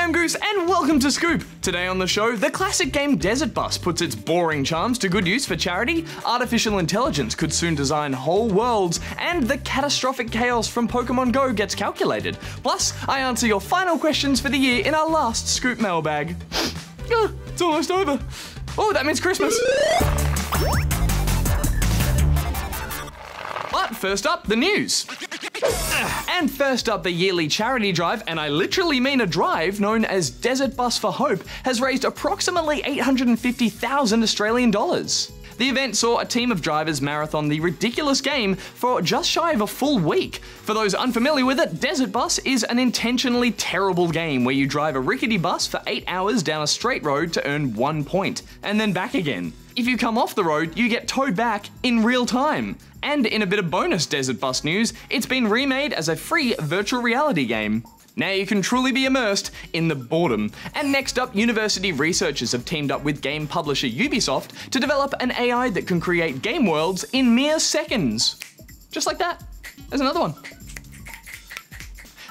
I'm Goose and welcome to Scoop. Today on the show, the classic game Desert Bus puts its boring charms to good use for charity, artificial intelligence could soon design whole worlds, and the catastrophic chaos from Pokemon Go gets calculated. Plus, I answer your final questions for the year in our last Scoop Mailbag. It's almost over. Oh, that means Christmas. But first up, the news. And first up, the yearly charity drive, and I literally mean a drive, known as Desert Bus for Hope, has raised approximately 850,000 Australian dollars. The event saw a team of drivers marathon the ridiculous game for just shy of a full week. For those unfamiliar with it, Desert Bus is an intentionally terrible game where you drive a rickety bus for 8 hours down a straight road to earn 1 point, and then back again. If you come off the road, you get towed back in real time. And in a bit of bonus Desert Bus news, it's been remade as a free virtual reality game. Now you can truly be immersed in the boredom. And next up, university researchers have teamed up with game publisher Ubisoft to develop an AI that can create game worlds in mere seconds. Just like that. There's another one.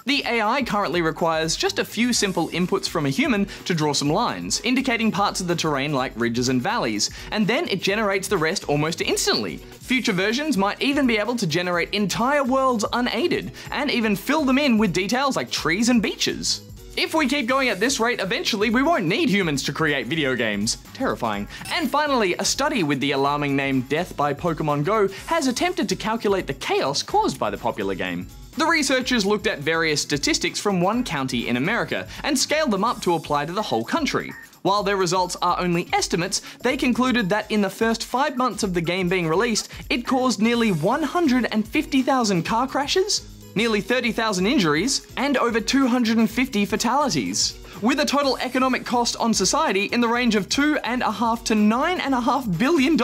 The AI currently requires just a few simple inputs from a human to draw some lines, indicating parts of the terrain like ridges and valleys, and then it generates the rest almost instantly. Future versions might even be able to generate entire worlds unaided, and even fill them in with details like trees and beaches. If we keep going at this rate, eventually we won't need humans to create video games. Terrifying. And finally, a study with the alarming name Death by Pokemon Go has attempted to calculate the chaos caused by the popular game. The researchers looked at various statistics from one county in America and scaled them up to apply to the whole country. While their results are only estimates, they concluded that in the first 5 months of the game being released, it caused nearly 150,000 car crashes, nearly 30,000 injuries, and over 250 fatalities, with a total economic cost on society in the range of $2.5 to $9.5 billion.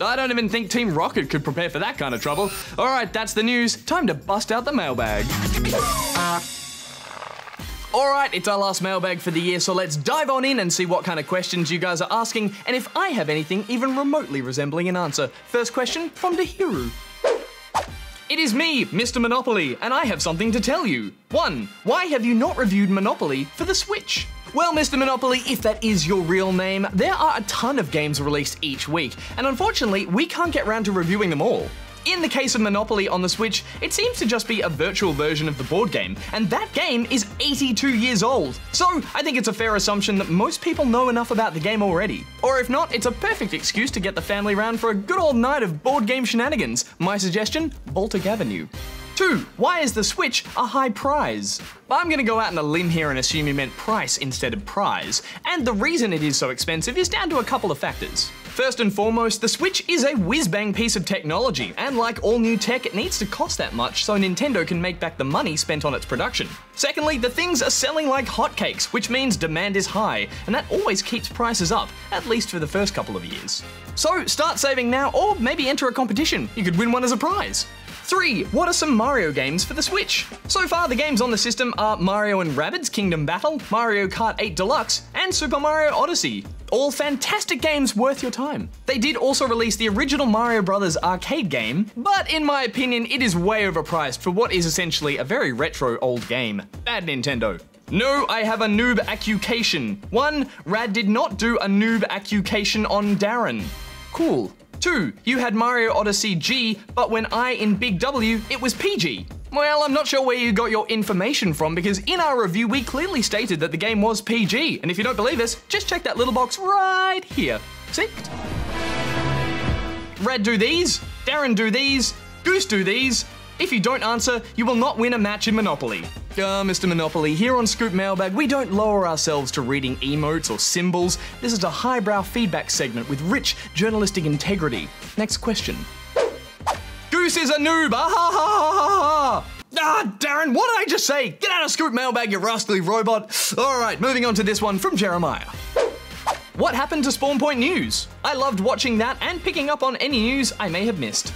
I don't even think Team Rocket could prepare for that kind of trouble. Alright, that's the news. Time to bust out the mailbag. Alright, it's our last mailbag for the year, so let's dive on in and see what kind of questions you guys are asking, and if I have anything even remotely resembling an answer. First question from Dahiru. It is me, Mr. Monopoly, and I have something to tell you. 1. Why have you not reviewed Monopoly for the Switch? Well, Mr. Monopoly, if that is your real name, there are a ton of games released each week, and unfortunately, we can't get round to reviewing them all. In the case of Monopoly on the Switch, it seems to just be a virtual version of the board game, and that game is 82 years old. So I think it's a fair assumption that most people know enough about the game already. Or if not, it's a perfect excuse to get the family round for a good old night of board game shenanigans. My suggestion, Baltic Avenue. 2. Why is the Switch a high prize? I'm gonna go out on a limb here and assume you meant price instead of prize, and the reason it is so expensive is down to a couple of factors. First and foremost, the Switch is a whiz-bang piece of technology, and like all new tech, it needs to cost that much so Nintendo can make back the money spent on its production. Secondly, the things are selling like hotcakes, which means demand is high, and that always keeps prices up, at least for the first couple of years. So start saving now, or maybe enter a competition. You could win one as a prize. 3. What are some Mario games for the Switch? So far, the games on the system are Mario & Rabbids Kingdom Battle, Mario Kart 8 Deluxe, and Super Mario Odyssey. All fantastic games worth your time. They did also release the original Mario Bros. Arcade game, but in my opinion, it is way overpriced for what is essentially a very retro old game. Bad Nintendo. No, I have a noob accusation. 1. Rad did not do a noob accusation on Darren. Cool. 2. You had Mario Odyssey G, but when in Big W, it was PG. Well, I'm not sure where you got your information from, because in our review we clearly stated that the game was PG, and if you don't believe us, just check that little box right here. See? Rad do these, Darren do these, Goose do these. If you don't answer, you will not win a match in Monopoly. Mr. Monopoly, here on Scoop Mailbag, we don't lower ourselves to reading emotes or symbols. This is a highbrow feedback segment with rich journalistic integrity. Next question. Goose is a noob, ah ha ha ha ha ha! Ah, Darren, what did I just say? Get out of Scoop Mailbag, you rascally robot! Alright, moving on to this one from Jeremiah. What happened to Spawn Point News? I loved watching that and picking up on any news I may have missed.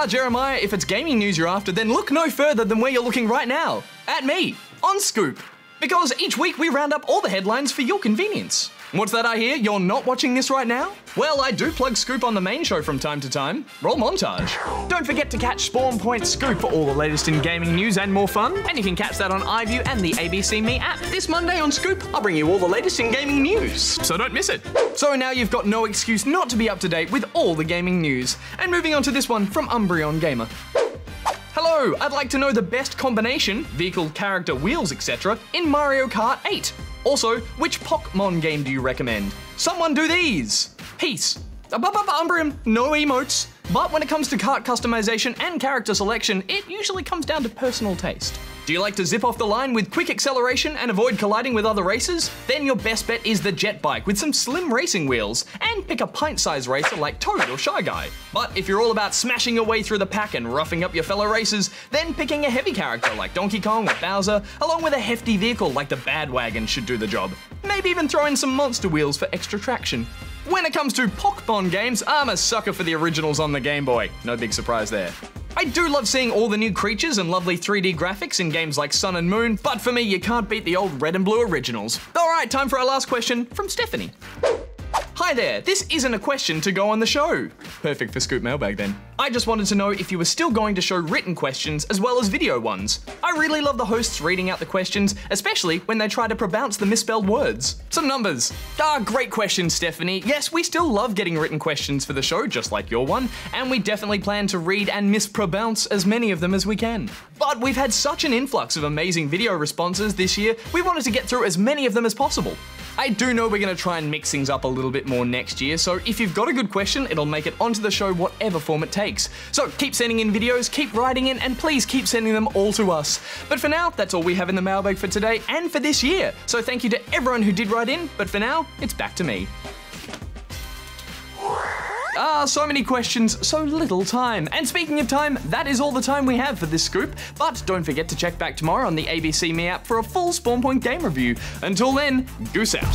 Jeremiah, if it's gaming news you're after, then look no further than where you're looking right now. At me, on Scoop. Because each week we round up all the headlines for your convenience. What's that I hear? You're not watching this right now? Well, I do plug Scoop on the main show from time to time. Roll montage. Don't forget to catch Spawn Point Scoop for all the latest in gaming news and more fun. And you can catch that on iView and the ABC Me app. This Monday on Scoop, I'll bring you all the latest in gaming news, so don't miss it. So now you've got no excuse not to be up to date with all the gaming news. And moving on to this one from Umbreon Gamer. Hello, I'd like to know the best combination, vehicle, character, wheels, etc. in Mario Kart 8. Also, which Pokemon game do you recommend? Someone do these! Peace. Umbreon, no emotes. But when it comes to kart customization and character selection, it usually comes down to personal taste. Do you like to zip off the line with quick acceleration and avoid colliding with other racers? Then your best bet is the jet bike with some slim racing wheels, and pick a pint-sized racer like Toad or Shy Guy. But if you're all about smashing your way through the pack and roughing up your fellow racers, then picking a heavy character like Donkey Kong or Bowser, along with a hefty vehicle like the Badwagon should do the job. Maybe even throw in some monster wheels for extra traction. When it comes to Pokemon games, I'm a sucker for the originals on the Game Boy. No big surprise there. I do love seeing all the new creatures and lovely 3D graphics in games like Sun and Moon, but for me, you can't beat the old red and blue originals. Alright, time for our last question from Stephanie. Hi there, this isn't a question to go on the show. Perfect for Scoop Mailbag then. I just wanted to know if you were still going to show written questions as well as video ones. I really love the hosts reading out the questions, especially when they try to pronounce the misspelled words. Some numbers. Great question, Stephanie. Yes, we still love getting written questions for the show, just like your one, and we definitely plan to read and mispronounce as many of them as we can. But we've had such an influx of amazing video responses this year, we wanted to get through as many of them as possible. I do know we're going to try and mix things up a little bit more next year, so if you've got a good question, it'll make it onto the show whatever form it takes. So keep sending in videos, keep writing in, and please keep sending them all to us. But for now, that's all we have in the mailbag for today and for this year. So thank you to everyone who did write in, but for now, it's back to me. So many questions, so little time. And speaking of time, that is all the time we have for this scoop. But don't forget to check back tomorrow on the ABC Me app for a full Spawn Point game review. Until then, Goose out.